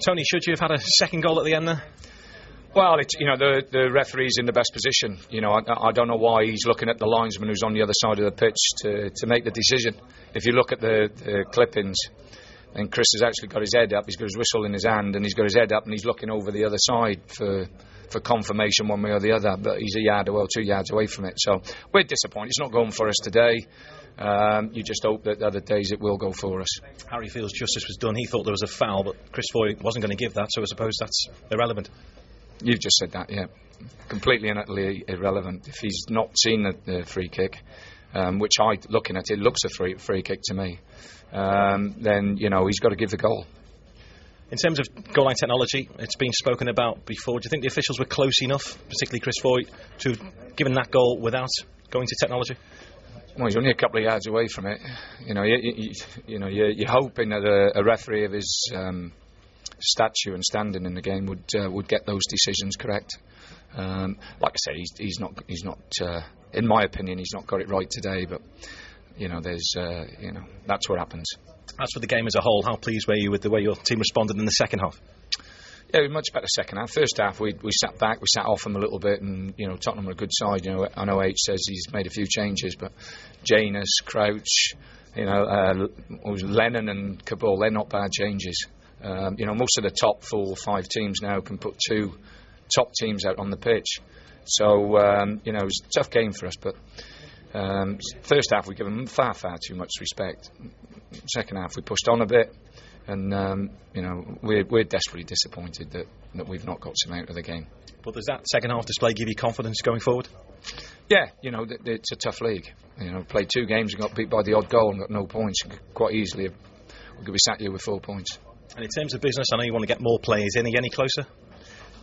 Tony, should you have had a second goal at the end there? Well, the referee's in the best position. I don't know why he's looking at the linesman who's on the other side of the pitch to make the decision. If you look at the clippings, and Chris has actually got his head up, he's got his whistle in his hand, and he's got his head up, and he's looking over the other side for confirmation one way or the other. But he's 2 yards away from it. So we're disappointed. It's not going for us today. You just hope that the other days it will go for us. Harry feels justice was done. He thought there was a foul, but Chris Foy wasn't going to give that, so I suppose that's irrelevant. You've just said that, yeah. Completely and utterly irrelevant. If he's not seen the free kick, which looking at it, looks a free kick to me, then, he's got to give the goal. In terms of goal line technology, it's been spoken about before. Do you think the officials were close enough, particularly Chris Foy, to given that goal without going to technology? Well, he's only a couple of yards away from it. You're hoping that a referee of his stature and standing in the game would get those decisions correct. Like I say, he's not. In my opinion, he's not got it right today. But that's what happens. As for the game as a whole, how pleased were you with the way your team responded in the second half? Yeah, much better second half. First half, we sat back, we sat off them a little bit, and Tottenham are a good side. I know H says he's made a few changes, but Janus, Crouch, Lennon and Cabal, they're not bad changes. Most of the top 4 or 5 teams now can put 2 top teams out on the pitch. So it was a tough game for us. But first half we give them far too much respect. Second half we pushed on a bit. And, we're desperately disappointed that we've not got some out of the game. But does that second half display give you confidence going forward? Yeah, it's a tough league. Played 2 games and got beat by the odd goal and got no points. Quite easily, we could be sat here with 4 points. And in terms of business, I know you want to get more players in. Are you any closer?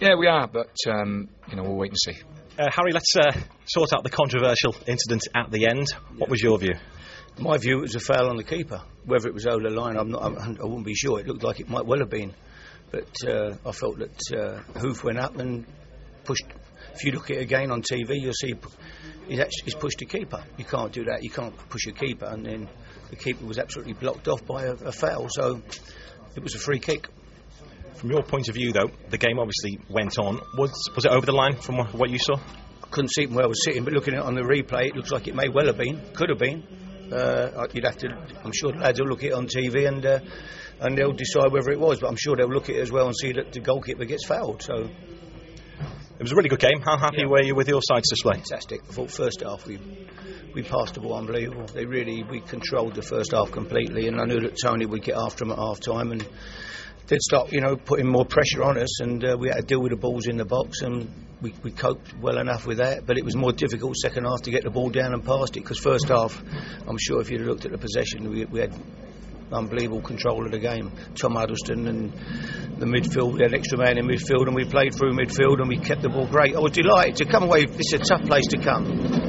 Yeah, we are, but, we'll wait and see. Harry, let's sort out the controversial incident at the end. What was your view? My view, it was a foul on the keeper. Whether it was over the line, I wouldn't be sure. It looked like it might well have been. But I felt that Hoof went up and pushed. If you look at it again on TV, you'll see he's pushed the keeper. You can't do that. You can't push a keeper. And then the keeper was absolutely blocked off by a foul. So it was a free kick. From your point of view, though, the game obviously went on. Was it over the line from what you saw? I couldn't see from where I was sitting, but looking at it on the replay, it looks like it may well have been. Could have been. You'd have to. I'm sure the lads will look at it on TV and they'll decide whether it was. But I'm sure they'll look at it as well and see that the goalkeeper gets fouled. So it was a really good game. How happy were you with your side's display? Fantastic. I thought first half we passed the ball unbelievable. We controlled the first half completely, and I knew that Tony would get after them at half time and they'd start putting more pressure on us, and we had to deal with the balls in the box, and we coped well enough with that. But it was more difficult second half to get the ball down and past it, because first half, I'm sure if you'd looked at the possession, we had unbelievable control of the game. Tom Huddleston and the midfield, we had an extra man in midfield, and we played through midfield and we kept the ball great. I was delighted to come away. It's a tough place to come.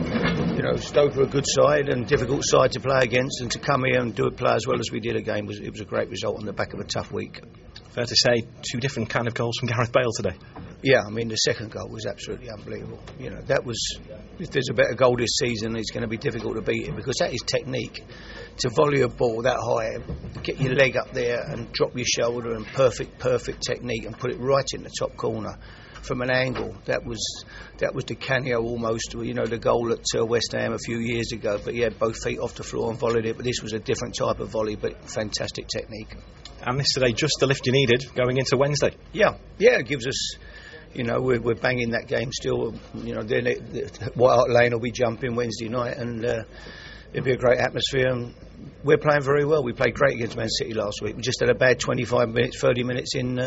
Stoke are a good side and difficult side to play against, and to come here and do it, play as well as we did again, it was a great result on the back of a tough week. Fair to say, 2 different kind of goals from Gareth Bale today. Yeah, I mean, the second goal was absolutely unbelievable. That was, if there's a better goal this season, it's going to be difficult to beat it, because that is technique. To volley a ball that high, get your leg up there and drop your shoulder, and perfect technique, and put it right in the top corner from an angle. That was the Canio almost, the goal at West Ham a few years ago. But yeah, both feet off the floor and volleyed it. But this was a different type of volley, but fantastic technique. And this today, just the lift you needed going into Wednesday. Yeah, it gives us. We're banging that game still. Then White Hart Lane will be jumping Wednesday night, and it'll be a great atmosphere. And we're playing very well. We played great against Man City last week. We just had a bad 25 minutes, 30 minutes in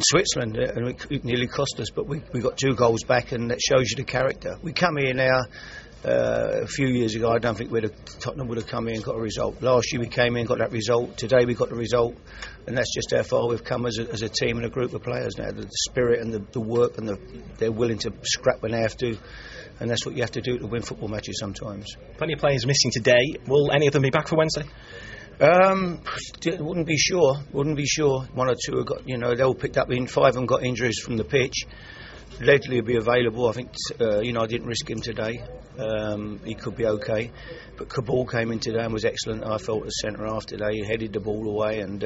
Switzerland, and it nearly cost us. But we got 2 goals back, and that shows you the character. We come here now. A few years ago, I don't think Tottenham would have come in and got a result. Last year we came in and got that result. Today we got the result, and that's just how far we've come as a team and a group of players now. The spirit and the work, and they're willing to scrap when they have to, and that's what you have to do to win football matches sometimes. Plenty of players missing today. Will any of them be back for Wednesday? Wouldn't be sure. 1 or 2 have got. They all picked up. 5 of them got injuries from the pitch. Ledley will be available. I think I didn't risk him today. He could be okay, but Cabal came in today and was excellent. I felt as centre half today. He headed the ball away, and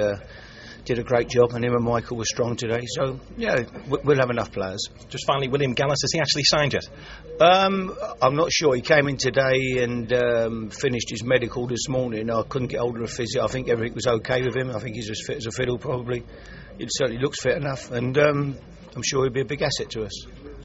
did a great job, and him and Michael were strong today. So yeah, we'll have enough players. Just finally, William Gallas, has he actually signed yet? I'm not sure. He came in today and finished his medical this morning. I couldn't get hold of a physio. I think everything was okay with him. I think he's as fit as a fiddle, probably. He certainly looks fit enough, and I'm sure he'll be a big asset to us.